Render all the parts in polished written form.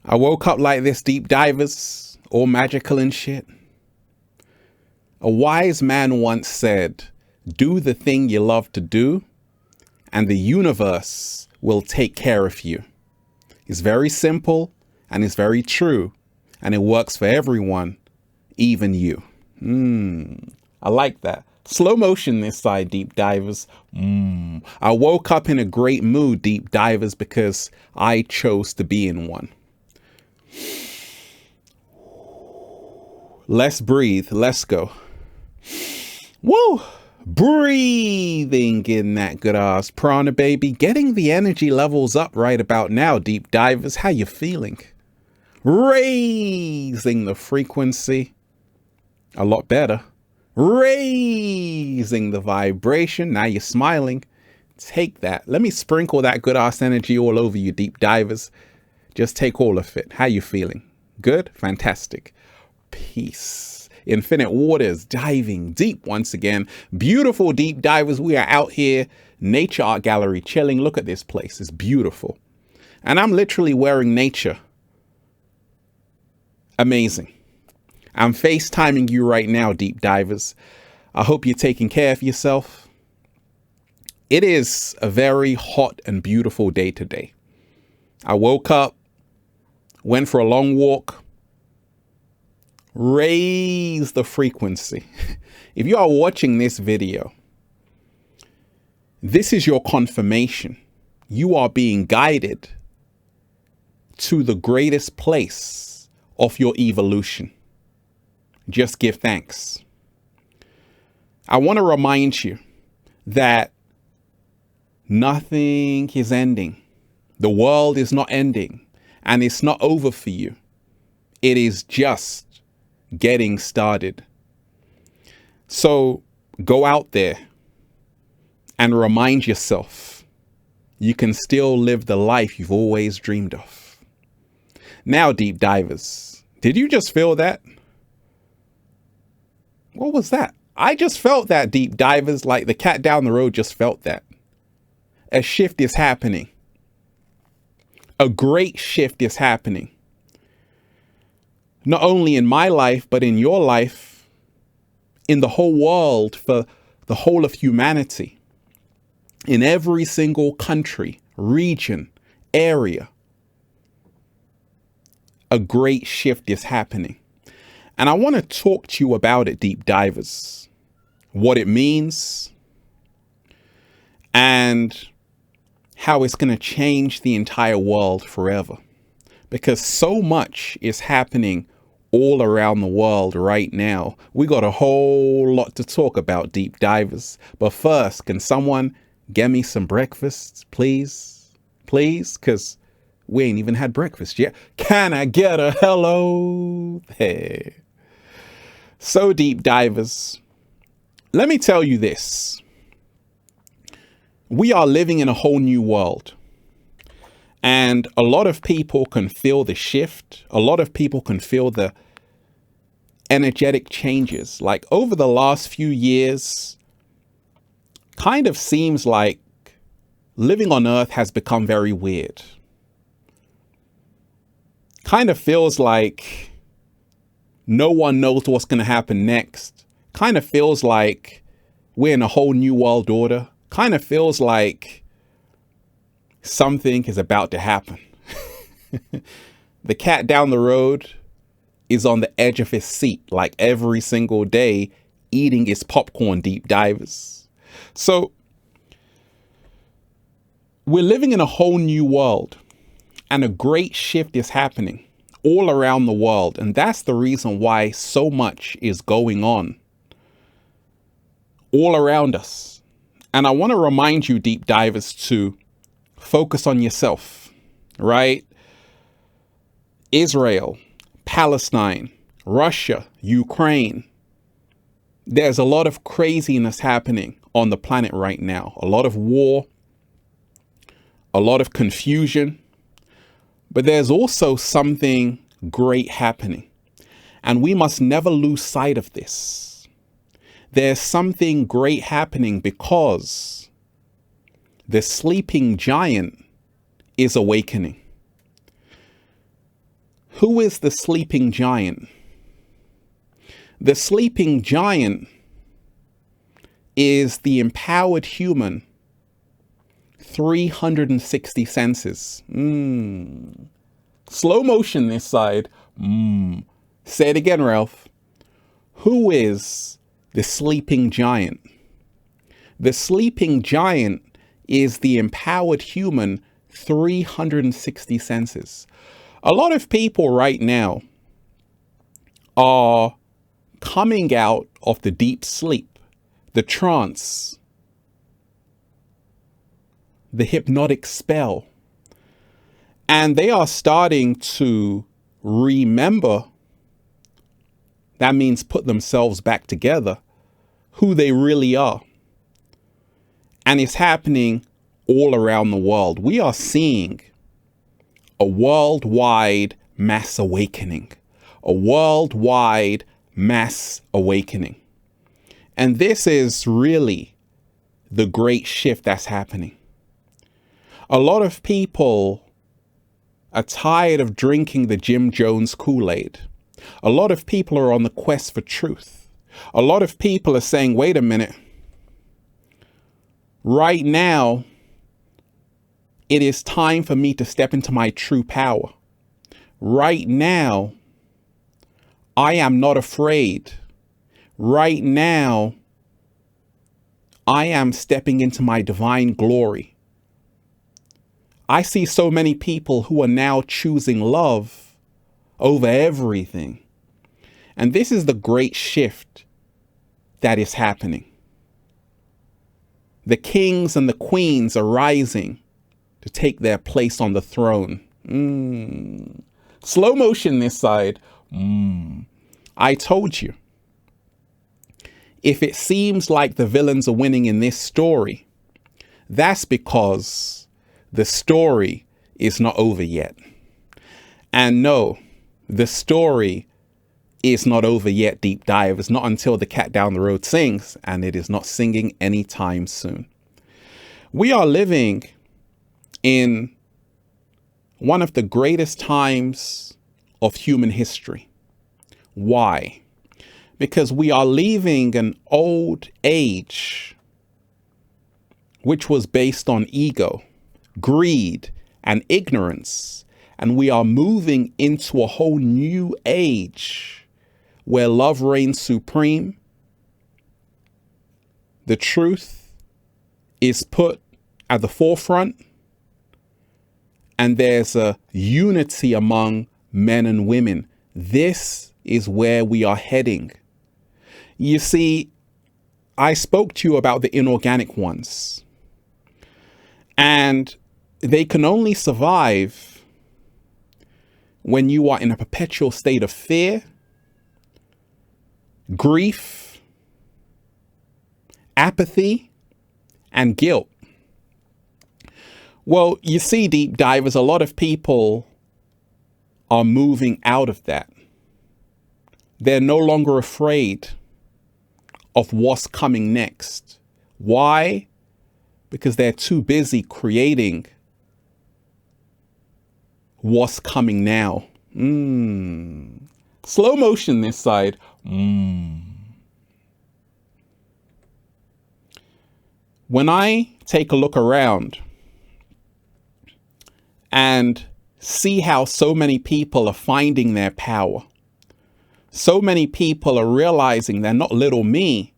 I woke up like this, deep divers, all magical and shit. A wise man once said, do the thing you love to do, and the universe will take care of you. It's very simple and it's very true, and it works for everyone, even you. I like that. Slow motion this side, deep divers. I woke up in a great mood, deep divers, because I chose to be in one. Let's breathe. Let's go. Woo! Breathing in that good ass prana, baby. Getting the energy levels up right about now, deep divers. How you feeling? Raising the frequency. A lot better. Raising the vibration. Now you're smiling. Take that. Let me sprinkle that good ass energy all over you, deep divers. Just take all of it. How you feeling? Good? Fantastic. Peace. Infinite waters, diving deep once again. Beautiful deep divers. We are out here, nature art gallery, chilling. Look at this place. It's beautiful. And I'm literally wearing nature. Amazing. I'm FaceTiming you right now, deep divers. I hope you're taking care of yourself. It is a very hot and beautiful day today. I woke up, went for a long walk, raise the frequency. If you are watching this video, this is your confirmation. You are being guided to the greatest place of your evolution. Just give thanks. I want to remind you that nothing is ending. The world is not ending, and it's not over for you. It is just getting started. So go out there and remind yourself you can still live the life you've always dreamed of. Now, deep divers, did you just feel that? What was that? I just felt that, deep divers, like the cat down the road just felt that. A shift is happening. A great shift is happening. Not only in my life, but in your life, in the whole world, for the whole of humanity, in every single country, region, area. A great shift is happening. And I want to talk to you about it, deep divers, what it means and how it's going to change the entire world forever. Because so much is happening all around the world right now. We got a whole lot to talk about, deep divers. But first, can someone get me some breakfast, please? Please? Because we ain't even had breakfast yet. Can I get a hello? Hey. So, deep divers, let me tell you this. We are living in a whole new world. And a lot of people can feel the shift. A lot of people can feel the energetic changes. Like over the last few years, kind of seems like living on Earth has become very weird. Kind of feels like no one knows what's going to happen next. Kind of feels like we're in a whole new world order. Kind of feels like something is about to happen. The cat down the road is on the edge of his seat, like every single day, eating his popcorn, deep divers. So we're living in a whole new world, and a great shift is happening all around the world. And that's the reason why so much is going on all around us. And I want to remind you, deep divers, to focus on yourself, right? Israel, Palestine, Russia, Ukraine. There's a lot of craziness happening on the planet right now. A lot of war, a lot of confusion. But there's also something great happening. And we must never lose sight of this. There's something great happening because the sleeping giant is awakening. Who is the sleeping giant? The sleeping giant is the empowered human 360 senses. Slow motion this side. Say it again, Ralph. Who is the sleeping giant? The sleeping giant is the empowered human 360 senses. A lot of people right now are coming out of the deep sleep, the trance, the hypnotic spell, and they are starting to remember, that means put themselves back together, who they really are. And it's happening all around the world. We are seeing a worldwide mass awakening, a worldwide mass awakening. And this is really the great shift that's happening. A lot of people are tired of drinking the Jim Jones Kool-Aid. A lot of people are on the quest for truth. A lot of people are saying, wait a minute, right now, it is time for me to step into my true power. Right now, I am not afraid. Right now, I am stepping into my divine glory. I see so many people who are now choosing love over everything. And this is the great shift that is happening. The kings and the queens are rising to take their place on the throne. Slow motion this side. I told you. If it seems like the villains are winning in this story, that's because the story is not over yet. And no, the story is not over yet, deep dive. It's not until the cat down the road sings, and it is not singing anytime soon. We are living in one of the greatest times of human history. Why? Because we are leaving an old age which was based on ego, greed, and ignorance. And we are moving into a whole new age where love reigns supreme. The truth is put at the forefront. And there's a unity among men and women. This is where we are heading. You see, I spoke to you about the inorganic ones. And they can only survive when you are in a perpetual state of fear, grief, apathy, and guilt. Well, you see, deep divers, a lot of people are moving out of that. They're no longer afraid of what's coming next. Why? Because they're too busy creating what's coming now. Slow motion this side. When I take a look around and see how so many people are finding their power, so many people are realizing they're not little me,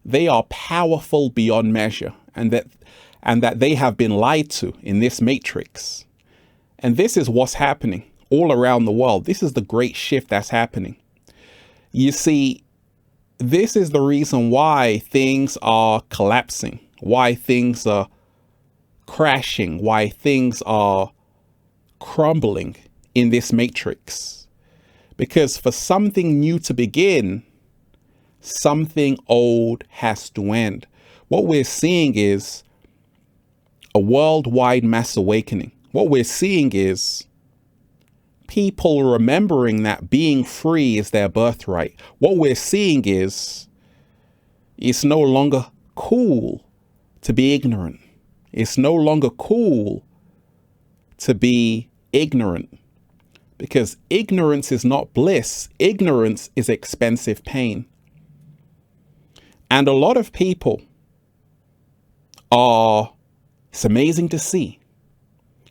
they are powerful beyond measure, and that they have been lied to in this matrix. And this is what's happening all around the world. This is the great shift that's happening. You see, this is the reason why things are collapsing, why things are crashing, why things are crumbling in this matrix. Because for something new to begin, something old has to end. What we're seeing is a worldwide mass awakening. What we're seeing is people remembering that being free is their birthright. What we're seeing is it's no longer cool to be ignorant. It's no longer cool to be ignorant. because ignorance is not bliss. Ignorance is expensive pain. And a lot of people are, it's amazing to see,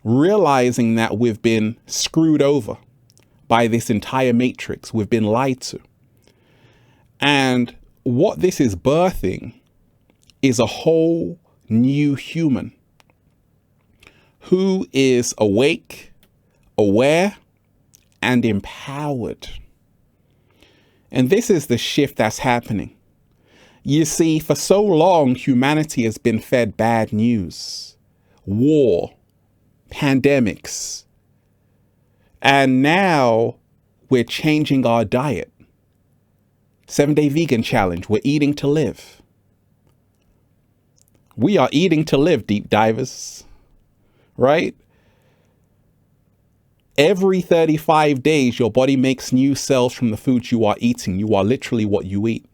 realizing that we've been screwed over by this entire matrix. We've been lied to. And what this is birthing is a whole new human who is awake, aware, and empowered. And this is the shift that's happening. You see, for so long, humanity has been fed bad news, war, pandemics, and now we're changing our diet. 7-day vegan challenge. We're eating to live. We are eating to live, deep divers, right? Every 35 days, your body makes new cells from the foods you are eating. You are literally what you eat.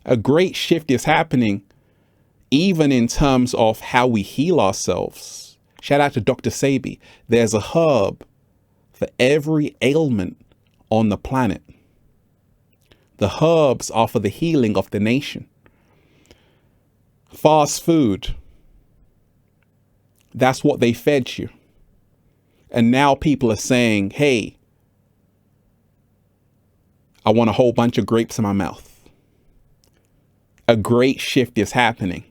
A great shift is happening, even in terms of how we heal ourselves. Shout out to Dr. Sabi. There's a herb for every ailment on the planet. The herbs are for the healing of the nation. Fast food, that's what they fed you. And now people are saying, hey, I want a whole bunch of grapes in my mouth. A great shift is happening.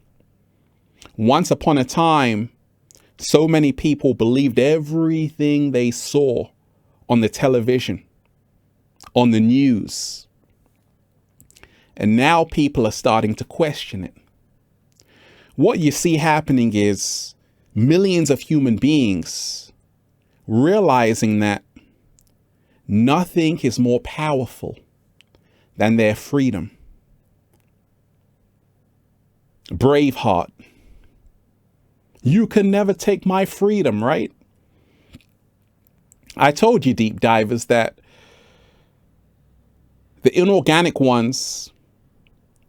Once upon a time, so many people believed everything they saw on the television, on the news. And now people are starting to question it. What you see happening is millions of human beings realizing that nothing is more powerful than their freedom. Braveheart. You can never take my freedom, right? I told you, deep divers, that the inorganic ones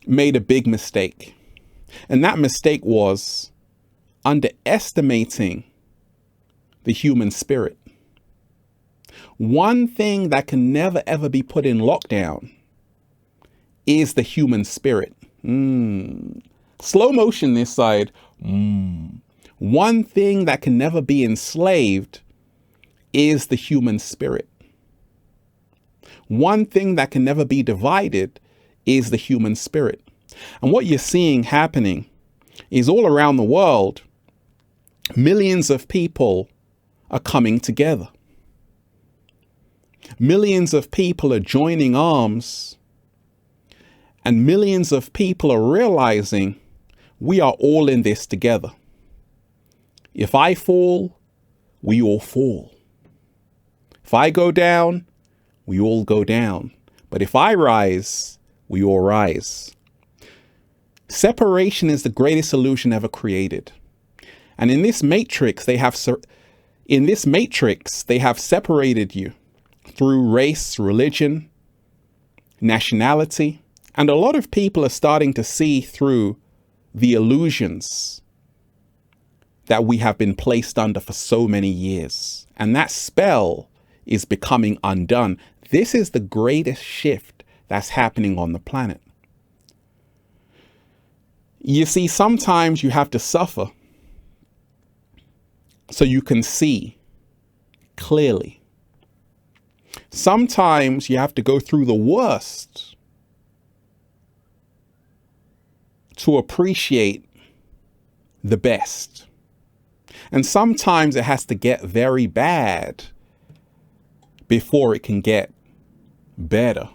made a big mistake. And that mistake was underestimating the human spirit. One thing that can never ever be put in lockdown is the human spirit. Slow motion this side. One thing that can never be enslaved is the human spirit. One thing that can never be divided is the human spirit. And what you're seeing happening is all around the world, millions of people are coming together. Millions of people are joining arms, and millions of people are realizing we are all in this together. If I fall, we all fall. If I go down, we all go down. But if I rise, we all rise. Separation is the greatest illusion ever created. And in this matrix, they have separated you through race, religion, nationality. And a lot of people are starting to see through the illusions that we have been placed under for so many years. And that spell is becoming undone. This is the greatest shift that's happening on the planet. You see, sometimes you have to suffer so you can see clearly. Sometimes you have to go through the worst to appreciate the best. And sometimes it has to get very bad before it can get better.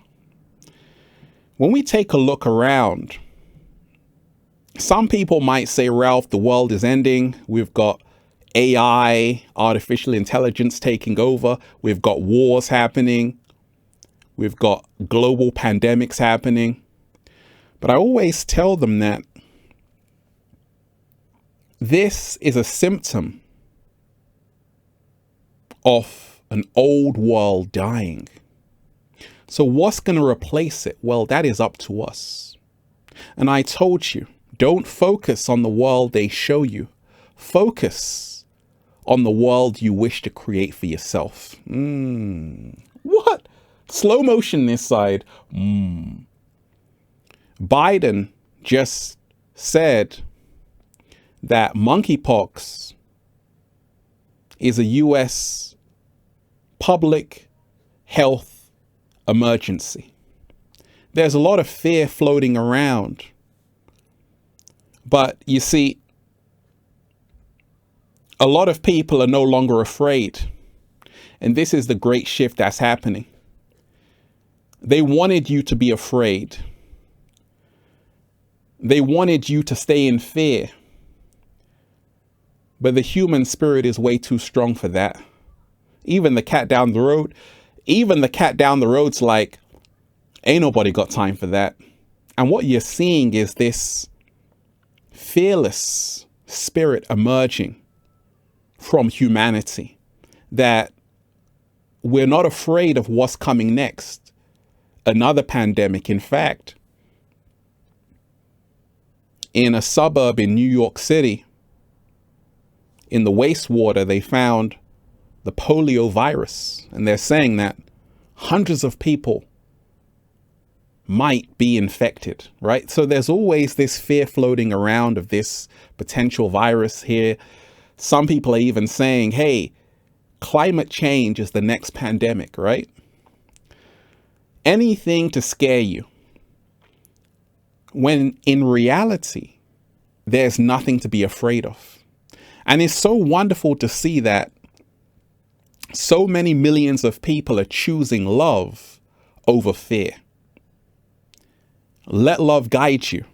When we take a look around, some people might say, Ralph, the world is ending. We've got AI, artificial intelligence taking over. We've got wars happening. We've got global pandemics happening. But I always tell them that this is a symptom of an old world dying. So what's going to replace it? Well, that is up to us. And I told you, don't focus on the world they show you. Focus on the world you wish to create for yourself. What? Slow motion this side. Biden just said that monkeypox is a U.S. public health emergency. There's a lot of fear floating around. But you see, a lot of people are no longer afraid. And this is the great shift that's happening. They wanted you to be afraid. They wanted you to stay in fear. But the human spirit is way too strong for that. Even the cat down the road's like, ain't nobody got time for that. And what you're seeing is this fearless spirit emerging from humanity, that we're not afraid of what's coming next. Another pandemic. In fact, in a suburb in New York City, in the wastewater, they found the polio virus. And they're saying that hundreds of people might be infected, right? So there's always this fear floating around of this potential virus here. Some people are even saying, hey, climate change is the next pandemic, right? Anything to scare you. When in reality, there's nothing to be afraid of. And it's so wonderful to see that so many millions of people are choosing love over fear. Let love guide you,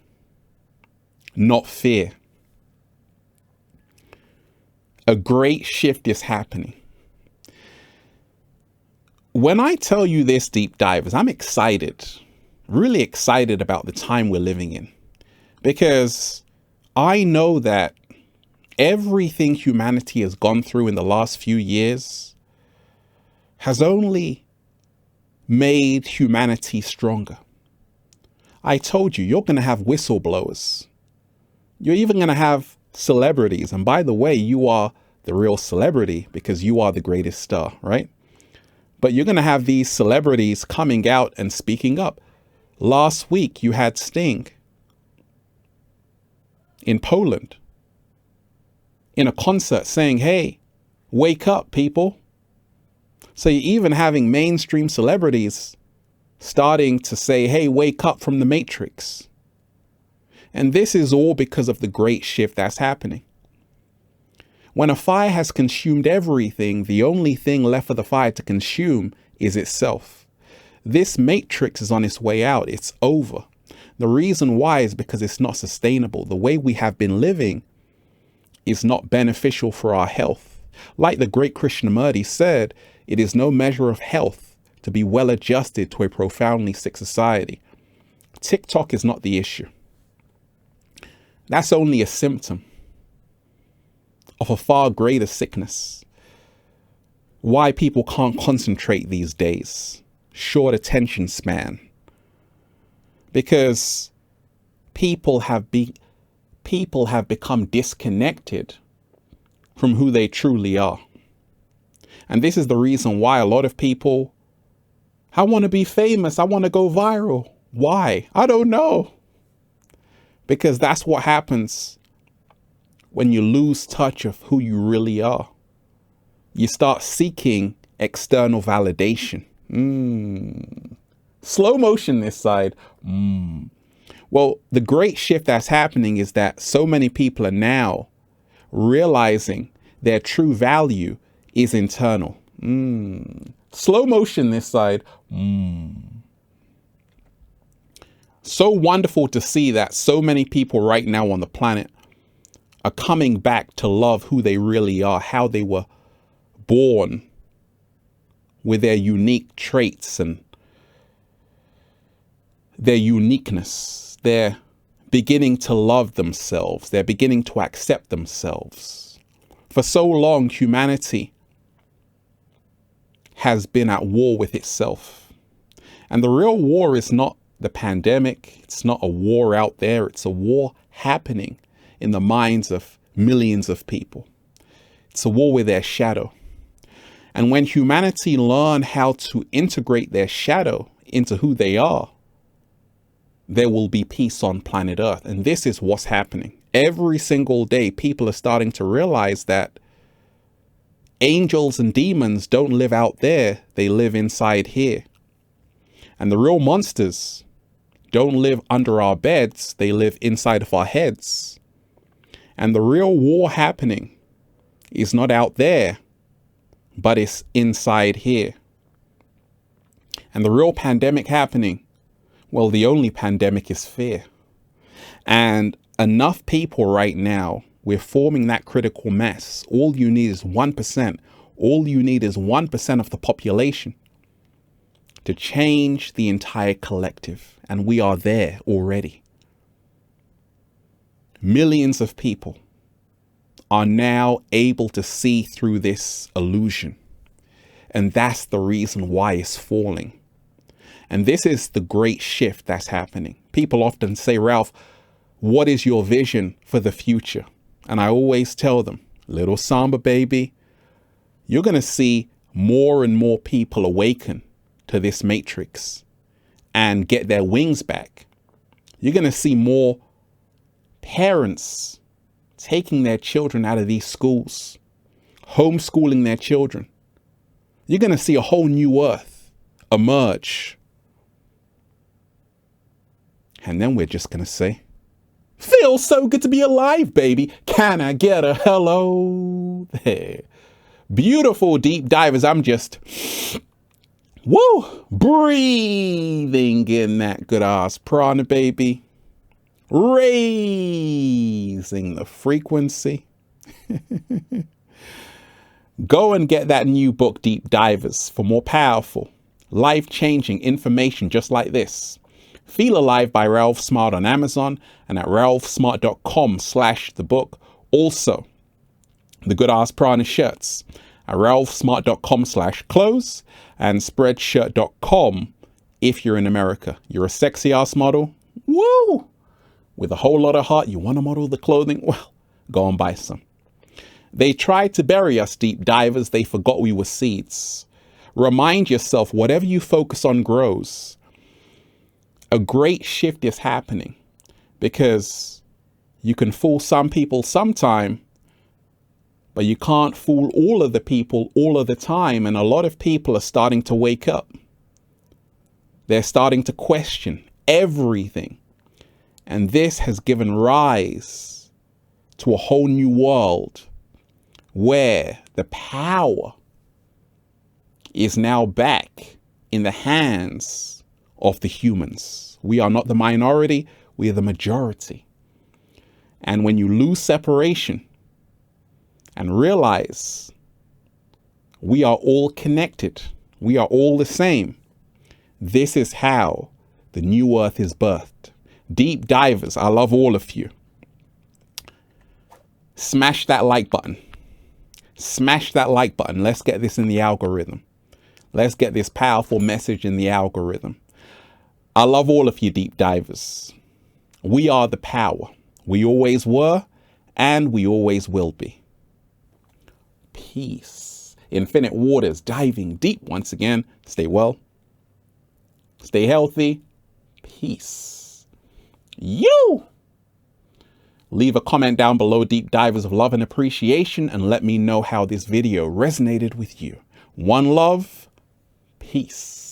not fear. A great shift is happening. When I tell you this, deep divers, I'm excited, really excited about the time we're living in, because I know that everything humanity has gone through in the last few years has only made humanity stronger. I told you, you're going to have whistleblowers. You're even going to have celebrities. And by the way, you are the real celebrity because you are the greatest star, right? But you're going to have these celebrities coming out and speaking up. Last week, you had Sting in Poland in a concert saying, hey, wake up, people. So you're even having mainstream celebrities starting to say, hey, wake up from the matrix. And this is all because of the great shift that's happening. When a fire has consumed everything, the only thing left for the fire to consume is itself. This matrix is on its way out. It's over. The reason why is because it's not sustainable. The way we have been living is not beneficial for our health. Like the great Krishnamurti said, it is no measure of health to be well adjusted to a profoundly sick society. TikTok is not the issue. That's only a symptom of a far greater sickness. Why people can't concentrate these days. Short attention span. Because people have become disconnected from who they truly are. And this is the reason why a lot of people, I want to be famous. I want to go viral. Why? I don't know. Because that's what happens when you lose touch of who you really are. You start seeking external validation. Slow motion this side. Well, the great shift that's happening is that so many people are now realizing their true value is internal. Slow motion this side. So wonderful to see that so many people right now on the planet are coming back to love who they really are, how they were born with their unique traits and their uniqueness. They're beginning to love themselves. They're beginning to accept themselves. For so long, humanity has been at war with itself. And the real war is not the pandemic. It's not a war out there. It's a war happening in the minds of millions of people. It's a war with their shadow. And when humanity learn how to integrate their shadow into who they are, there will be peace on planet Earth. And this is what's happening. Every single day, people are starting to realize that angels and demons don't live out there. They live inside here. And the real monsters don't live under our beds. They live inside of our heads. And the real war happening is not out there, but it's inside here. And the real pandemic happening, well, the only pandemic is fear. And enough people right now, we're forming that critical mass. All you need is 1%. All you need is 1% of the population to change the entire collective. And we are there already. Millions of people are now able to see through this illusion. And that's the reason why it's falling. And this is the great shift that's happening. People often say, Ralph, what is your vision for the future? And I always tell them, little Samba baby, you're going to see more and more people awaken to this matrix and get their wings back. You're going to see more parents taking their children out of these schools, homeschooling their children. You're going to see a whole new earth emerge. And then we're just going to say, feels so good to be alive, baby. Can I get a hello there? Beautiful deep divers. I'm just, woo, breathing in that good ass prana, baby. Raising the frequency. Go and get that new book, Deep Divers, for more powerful, life-changing information just like this. Feel Alive by Ralph Smart on Amazon and at ralphsmart.com/the book. Also, the Good Ass Prana shirts at ralphsmart.com/clothes and spreadshirt.com if you're in America. You're a sexy ass model. Woo! With a whole lot of heart, you want to model the clothing? Well, go and buy some. They tried to bury us, deep divers. They forgot we were seeds. Remind yourself, whatever you focus on grows. A great shift is happening because you can fool some people sometime, but you can't fool all of the people all of the time. And a lot of people are starting to wake up. They're starting to question everything. And this has given rise to a whole new world where the power is now back in the hands of the humans. We are not the minority, we are the majority. And when you lose separation and realize we are all connected, we are all the same, this is how the new earth is birthed. Deep divers, I love all of you. Smash that like button. Smash that like button. Let's get this in the algorithm. Let's get this powerful message in the algorithm. I love all of you, deep divers. We are the power. We always were, and we always will be. Peace. Infinite waters, diving deep once again. Stay well. Stay healthy. Peace. You! Leave a comment down below, deep divers of love and appreciation, and let me know how this video resonated with you. One love. Peace.